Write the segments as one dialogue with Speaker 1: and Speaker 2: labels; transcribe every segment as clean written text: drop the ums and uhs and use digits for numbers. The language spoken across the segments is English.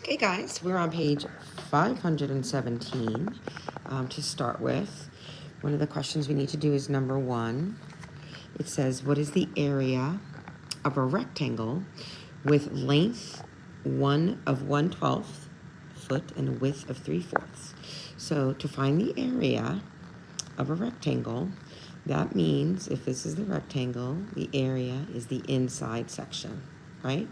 Speaker 1: Okay, guys, we're on page 517 to start with. One of the questions we need to do is number 1. It says, what is the area of a rectangle with length 1/1/12 foot and a width of 3/4? So to find the area of a rectangle, that means if this is the rectangle, the area is the inside section, right?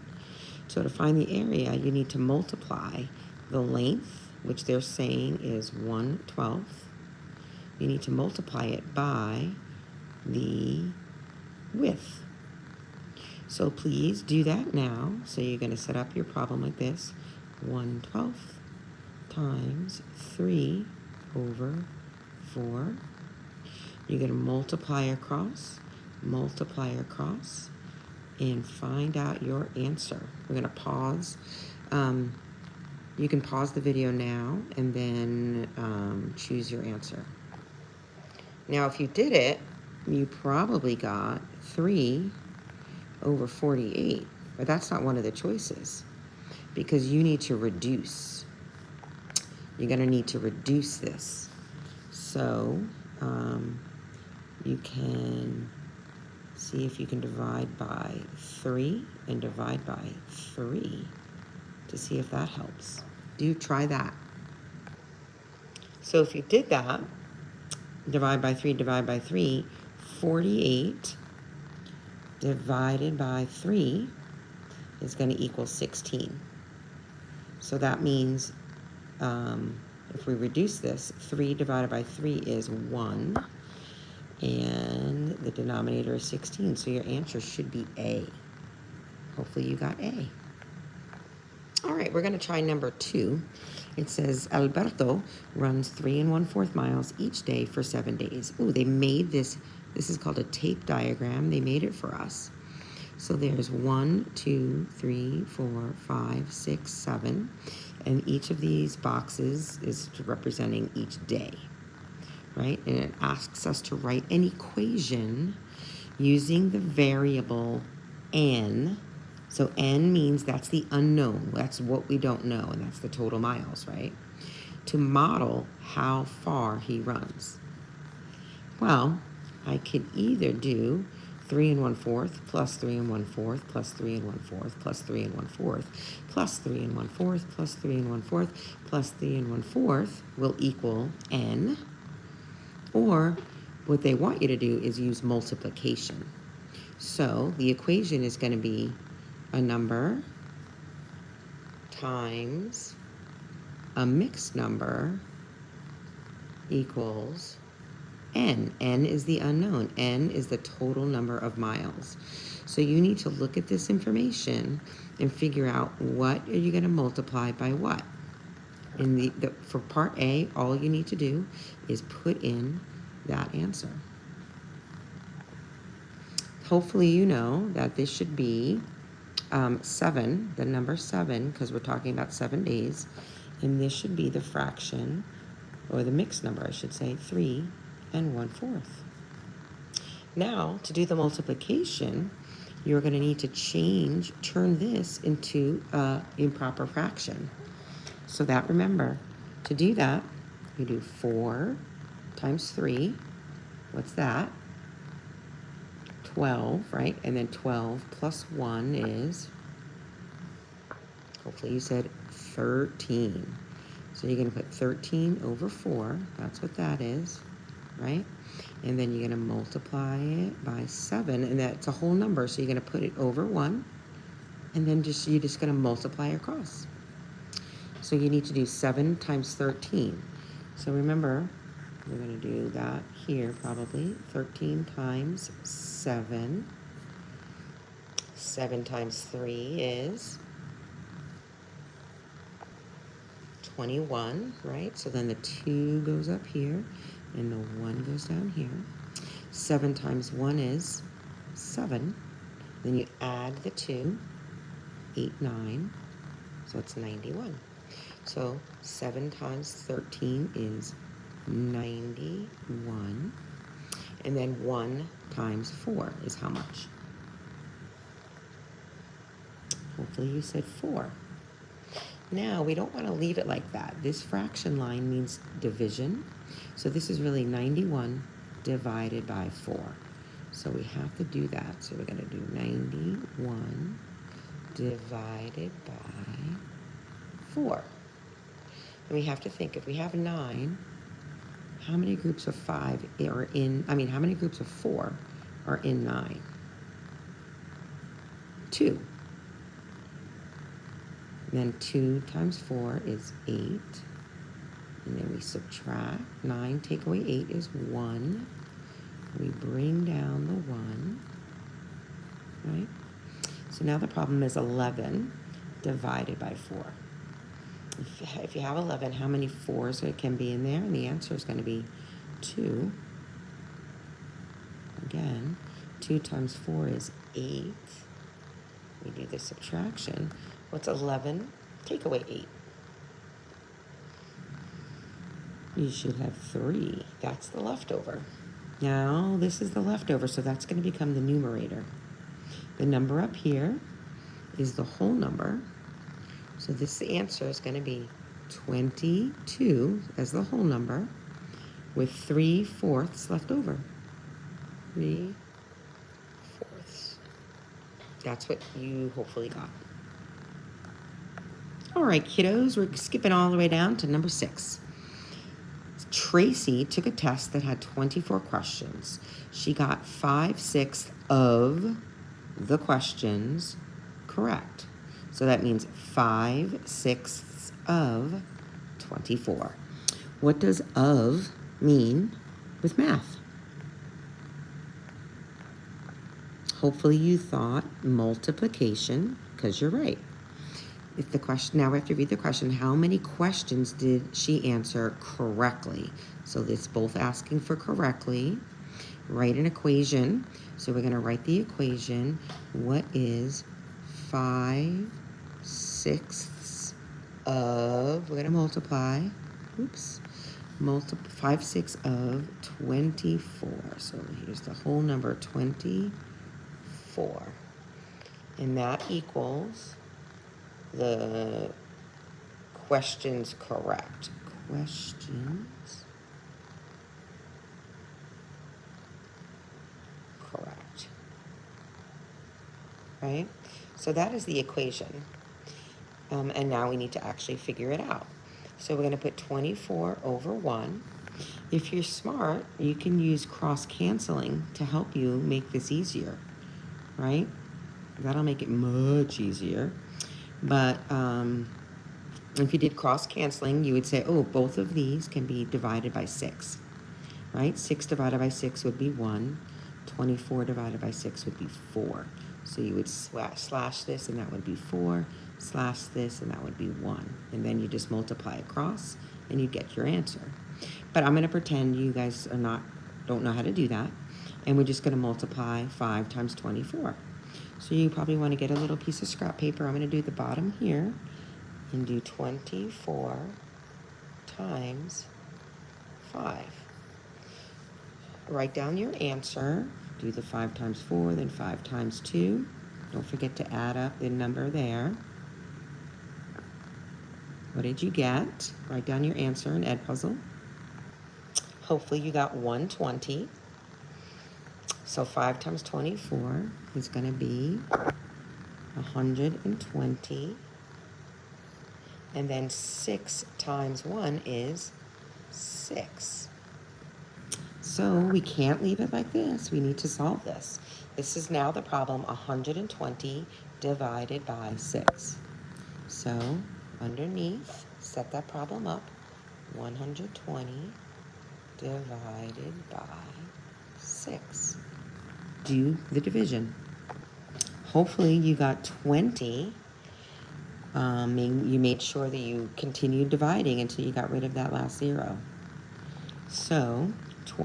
Speaker 1: So to find the area, you need to multiply the length, which they're saying is 1/12. You need to multiply it by the width. So please do that now. So you're going to set up your problem like this. 1/12 times 3/4. You're going to multiply across, and find out your answer. We're going to pause. You can pause the video now and then choose your answer. Now, if you did it, you probably got 3/48, but that's not one of the choices because you need to reduce. You're going to need to reduce this. So you can see if you can divide by 3 and divide by 3 to see if that helps. Do try that. So if you did that, divide by 3, 48 divided by 3 is going to equal 16. So that means if we reduce this, 3 divided by 3 is 1, and the denominator is 16. So your answer should be A. Hopefully you got A. All right, we're going to try number 2. It says, Alberto runs 3 1/4 miles each day for 7 days. Oh, they made this. This is called a tape diagram. They made it for us. So there's 1, 2, 3, 4, 5, 6, 7. And each of these boxes is representing each day, right? And it asks us to write an equation using the variable n. So n means that's the unknown. That's what we don't know, and that's the total miles, right? To model how far he runs. Well, I could either do 3 1/4 plus 3 1/4 plus 3 1/4 plus 3 1/4 plus 3 1/4 plus 3 1/4 plus 3 1/4 will equal n. Or what they want you to do is use multiplication. So the equation is going to be a number times a mixed number equals n. N is the unknown. N is the total number of miles. So you need to look at this information and figure out what are you going to multiply by what. In for part A, all you need to do is put in that answer. Hopefully you know that this should be 7, the number 7, because we're talking about 7 days, and this should be the fraction, or the mixed number, I should say, 3 1/4. Now, to do the multiplication, you're going to need to turn this into an improper fraction. So that, remember, to do that, you do 4 times 3. What's that? 12, right? And then 12 plus 1 is, hopefully you said 13. So you're going to put 13/4. That's what that is, right? And then you're going to multiply it by 7, and that's a whole number. So you're going to put it over 1, and then you're just going to multiply across. So you need to do 7 times 13. So remember, we're going to do that here probably. 13 times 7. 7 times 3 is 21, right? So then the 2 goes up here, and the 1 goes down here. 7 times 1 is 7. Then you add the 2, 8, 9. So it's 91. So 7 times 13 is 91. And then 1 times 4 is how much? Hopefully you said 4. Now, we don't want to leave it like that. This fraction line means division. So this is really 91 divided by 4. So we have to do that. So we're going to do 91 divided by 4. And we have to think, if we have 9, how many groups of 5 are in, how many groups of 4 are in 9? 2. And then 2 times 4 is 8. And then we subtract. 9 take away 8 is 1. We bring down the 1. Right? So now the problem is 11 divided by 4. If you have 11, how many 4s can be in there? And the answer is going to be 2. Again, 2 times 4 is 8. We do the subtraction. What's 11? Take away 8. You should have 3. That's the leftover. Now, this is the leftover, so that's going to become the numerator. The number up here is the whole number. So this answer is going to be 22 as the whole number with 3/4 left over. 3/4. That's what you hopefully got. All right, kiddos, we're skipping all the way down to number 6. Tracy took a test that had 24 questions. She got 5/6 of the questions correct. So that means 5/6 of 24. What does of mean with math? Hopefully you thought multiplication, because you're right. If the question, now we have to read the question, how many questions did she answer correctly? So it's both asking for correctly. Write an equation. So we're going to write the equation. What is 5/6 of, we're going to multiply, 5/6 of 24. So here's the whole number, 24. And that equals the questions correct. Questions correct. Right? So that is the equation. And now we need to actually figure it out. So we're going to put 24 over 1. If you're smart, you can use cross-canceling to help you make this easier. Right? That'll make it much easier. But if you did cross-canceling, you would say, oh, both of these can be divided by 6, right? 6 divided by 6 would be 1. 24 divided by 6 would be 4. So you would slash this, and that would be 4. Slash this, and that would be 1. And then you just multiply across, and you get your answer. But I'm going to pretend you guys don't know how to do that. And we're just going to multiply 5 times 24. So you probably want to get a little piece of scrap paper. I'm going to do the bottom here and do 24 times 5. Write down your answer. Do the 5 times 4, then 5 times 2. Don't forget to add up the number there. What did you get? Write down your answer in Edpuzzle. Hopefully you got 120. So 5 times 24 is going to be 120. And then 6 times 1 is 6. So we can't leave it like this. We need to solve this. This is now the problem 120 divided by 6. So underneath, set that problem up. 120 divided by 6. Do the division. Hopefully you got 20. You made sure that you continued dividing until you got rid of that last 0. So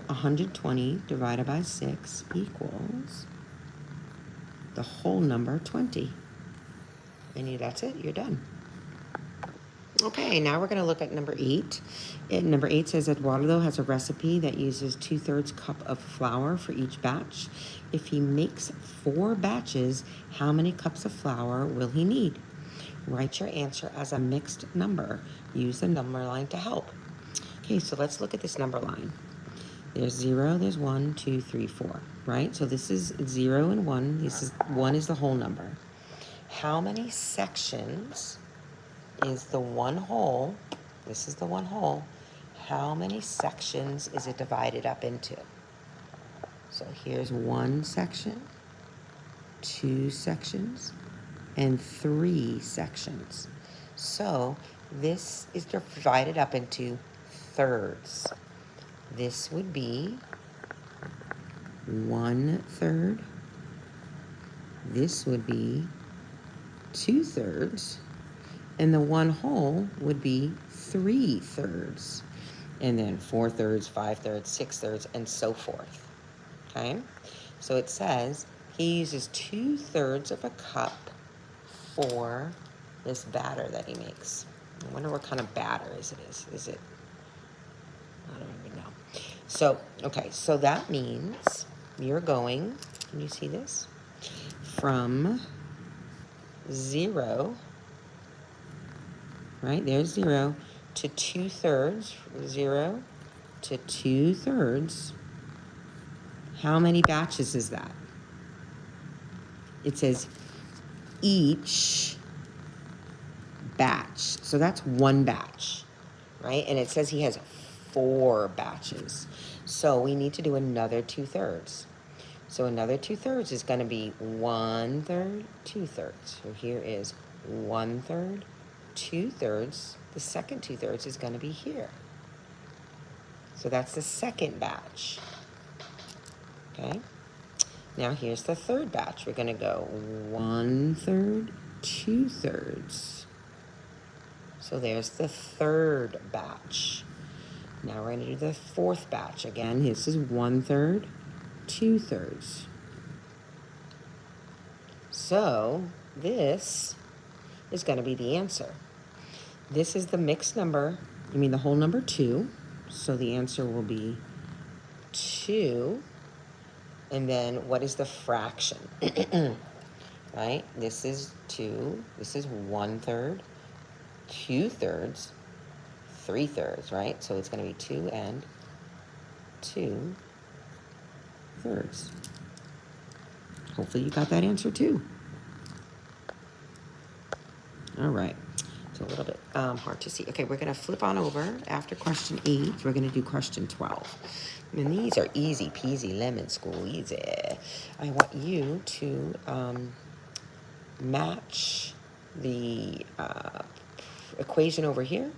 Speaker 1: 120 divided by 6 equals the whole number 20. And that's it. You're done. Okay, now we're going to look at number 8. Number 8 says that Eduardo has a recipe that uses 2/3 cup of flour for each batch. If he makes 4 batches, how many cups of flour will he need? write your answer as a mixed number. Use the number line to help. Okay, so let's look at this number line. There's 0, there's 1, 2, 3, 4, right? So this is 0 and 1. 1 is the whole number. How many sections is the one whole? This is the one whole. How many sections is it divided up into? So here's 1 section, 2 sections, and 3 sections. So this is divided up into thirds. This would be 1/3. This would be 2/3. And the one whole would be 3/3. And then 4/3, 5/3, 6/3, and so forth. Okay? So it says he uses 2/3 of a cup for this batter that he makes. I wonder what kind of batter it is. Is it? I don't even know. So, okay, so that means you're going, can you see this? From 0, right? There's 0 to 2/3. 0 to 2/3. How many batches is that? It says each batch. So that's one batch, right? And it says he has 4 batches. So we need to do another 2/3. So another 2/3 is going to be 1/3, 2/3. So here is 1/3, 2/3. The second 2/3 is going to be here. So that's the second batch. Okay. Now here's the third batch. We're going to go 1/3, 2/3. So there's the third batch. Now we're going to do the fourth batch. Again, this is 1/3, 2/3. So this is going to be the answer. This is the mixed number, the whole number 2. So the answer will be 2. And then what is the fraction? Right? This is 2. This is 1/3, 2/3, 3/3, right? So it's going to be 2 and 2/3. Hopefully you got that answer too. All right. It's a little bit hard to see. Okay, we're going to flip on over after question 8. We're going to do question 12. And these are easy peasy lemon squeezy. I want you to match the equation over here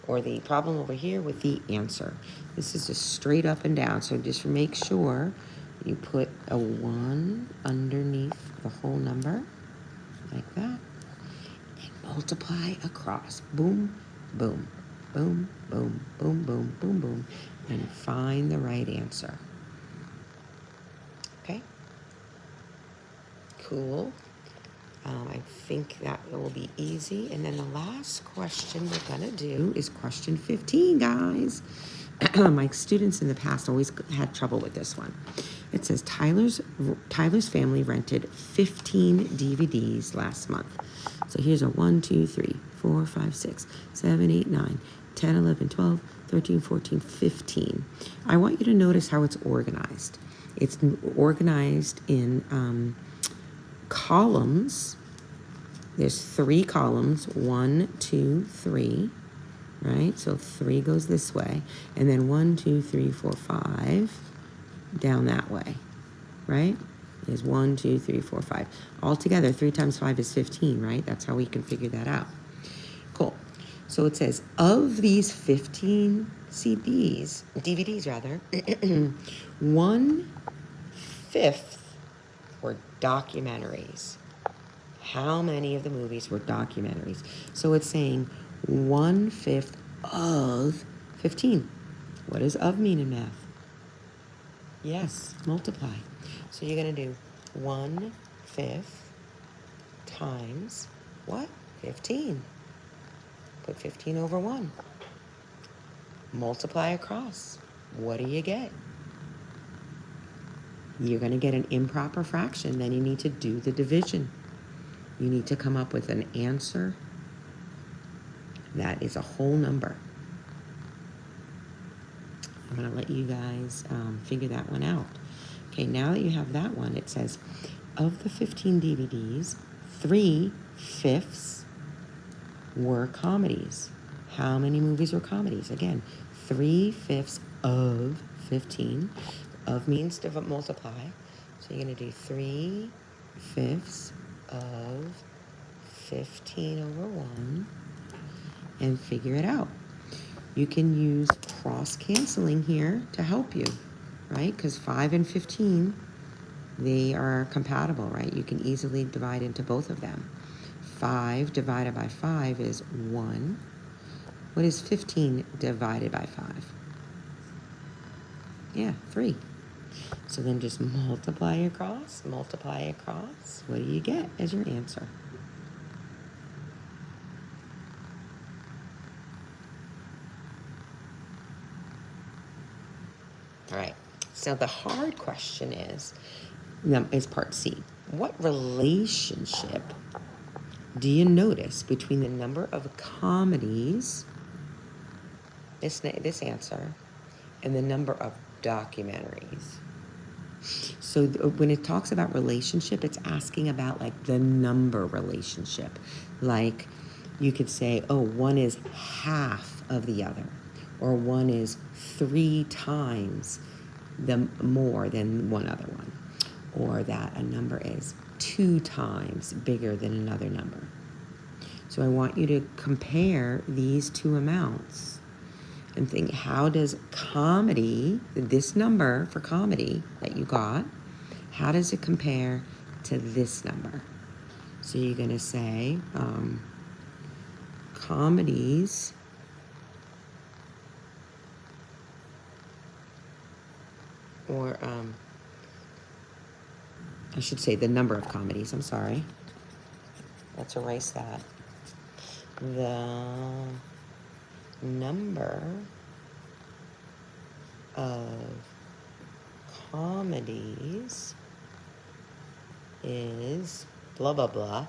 Speaker 1: or the problem over here with the answer. This is just straight up and down. So just make sure you put a 1 underneath the whole number like that. Multiply across. Boom, boom, boom, boom, boom, boom, boom, boom, and find the right answer. Okay? Cool. I think that will be easy. And then the last question we're going to do is question 15, guys. My students in the past always had trouble with this one. It says Tyler's family rented 15 DVDs last month. So here's a 1, 2, 3, 4, 5, 6, 7, 8, 9, 10, 11, 12, 13, 14, 15. I want you to notice how it's organized. It's organized in columns. There's 3 columns, 1, 2, 3, right? So 3 goes this way, and then 1, 2, 3, 4, 5 down that way, right? There's 1, 2, 3, 4, 5. Altogether, 3 times 5 is 15, right? That's how we can figure that out. Cool. So it says, of these 15 DVDs rather, 1/5 were documentaries. How many of the movies were documentaries? So it's saying 1/5 of 15. What does of mean in math? Yes, multiply. So you're going to do 1/5 times what? 15. Put 15 over 1. Multiply across. What do you get? You're going to get an improper fraction. Then you need to do the division. You need to come up with an answer That is a whole number. I'm going to let you guys figure that one out. Okay, now that you have that one, it says, of the 15 DVDs, 3/5 were comedies. How many movies were comedies? Again, 3/5 of 15. Of means to multiply. So you're going to do 3/5 of 15 over 1 and figure it out. You can use cross-canceling here to help you, right? Because 5 and 15, they are compatible, right? You can easily divide into both of them. 5 divided by 5 is 1. What is 15 divided by 5? Yeah, 3. So then just multiply across. What do you get as your answer? All right, so the hard question is part C. What relationship do you notice between the number of comedies, this answer, and the number of documentaries? So when it talks about relationship, it's asking about like the number relationship. Like you could say, oh, one is half of the other, or one is 3 times the more than one other one, or that a number is 2 times bigger than another number. So I want you to compare these two amounts and think, how does comedy, this number for comedy that you got, how does it compare to this number? So you're going to say comedies or I should say the number of comedies, I'm sorry. Let's erase that. The number of comedies is blah, blah, blah.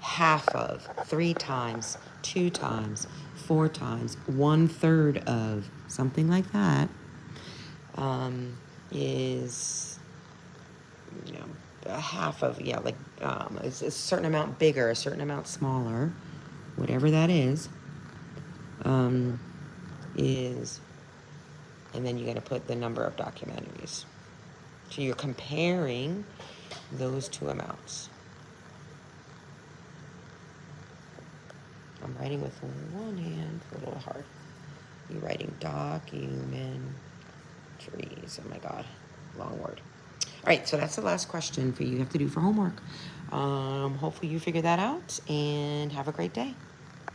Speaker 1: Half of, 3 times, 2 times, 4 times, 1/3 of, something like that, is, you know, a half of, yeah, like, it's a certain amount bigger, a certain amount smaller, whatever that is, and then you got to put the number of documentaries. So you're comparing those two amounts. I'm writing with one hand, a little hard. You're writing documentaries. Oh my God, long word. All right, so that's the last question for you have to do for homework. Hopefully you figure that out and have a great day.